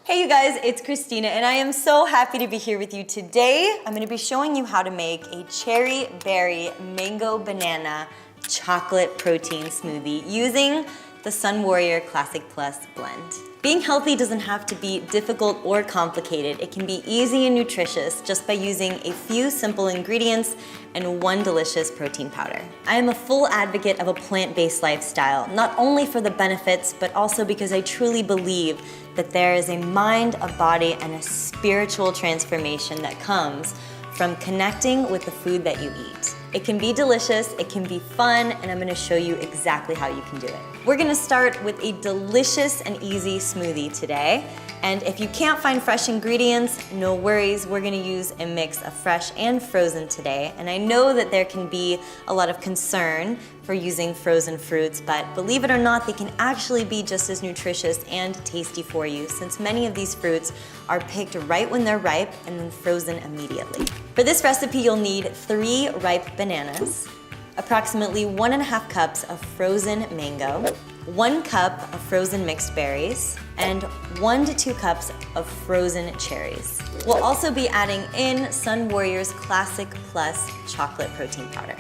Hey you guys, it's Kristina and I am so happy to be here with you today. I'm gonna be showing you how to make a cherry, berry, mango, banana, chocolate protein smoothie using the Sunwarrior Classic Plus blend. Being healthy doesn't have to be difficult or complicated. It can be easy and nutritious just by using a few simple ingredients and one delicious protein powder. I am a full advocate of a plant-based lifestyle, not only for the benefits, but also because I truly believe that there is a mind, a body, and a spiritual transformation that comes from connecting with the food that you eat. It can be delicious, it can be fun, and I'm gonna show you exactly how you can do it. We're gonna start with a delicious and easy smoothie today. And if you can't find fresh ingredients, no worries, we're gonna use a mix of fresh and frozen today. And I know that there can be a lot of concern for using frozen fruits, but believe it or not, they can actually be just as nutritious and tasty for you, since many of these fruits are picked right when they're ripe and then frozen immediately. For this recipe, you'll need 3 ripe bananas, approximately 1.5 cups of frozen mango, 1 cup of frozen mixed berries, and 1 to 2 cups of frozen cherries. We'll also be adding in Sunwarrior's Classic Plus chocolate protein powder.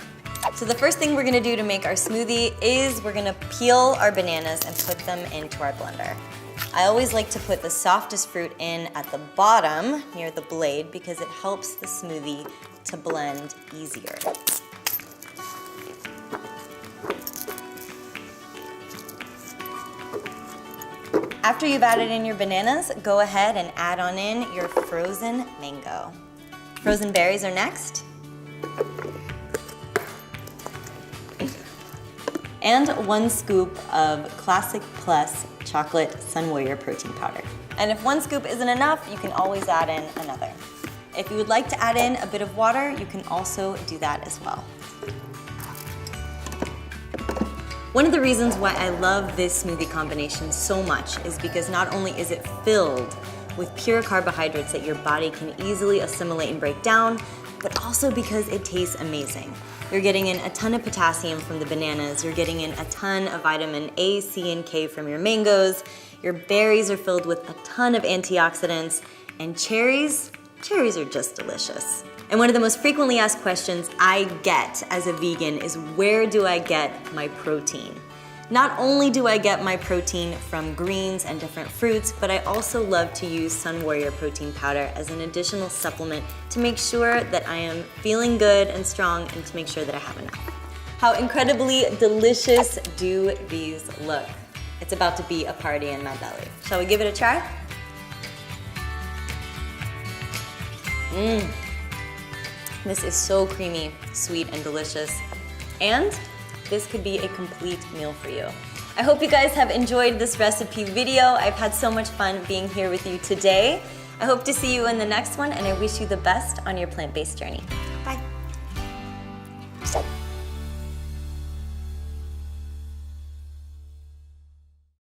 So the first thing we're gonna do to make our smoothie is we're gonna peel our bananas and put them into our blender. I always like to put the softest fruit in at the bottom near the blade because it helps the smoothie to blend easier. After you've added in your bananas, go ahead and add on in your frozen mango. Frozen berries are next. And 1 scoop of Classic Plus chocolate Sunwarrior protein powder. And if 1 scoop isn't enough, you can always add in another. If you would like to add in a bit of water, you can also do that as well. One of the reasons why I love this smoothie combination so much is because not only is it filled with pure carbohydrates that your body can easily assimilate and break down, but also because it tastes amazing. You're getting in a ton of potassium from the bananas, you're getting in a ton of vitamin A, C, and K from your mangoes, your berries are filled with a ton of antioxidants, and cherries are just delicious. And one of the most frequently asked questions I get as a vegan is, where do I get my protein? Not only do I get my protein from greens and different fruits, but I also love to use Sunwarrior protein powder as an additional supplement to make sure that I am feeling good and strong and to make sure that I have enough. How incredibly delicious do these look? It's about to be a party in my belly. Shall we give it a try? This is so creamy, sweet, and delicious. And this could be a complete meal for you. I hope you guys have enjoyed this recipe video. I've had so much fun being here with you today. I hope to see you in the next one, and I wish you the best on your plant-based journey. Bye.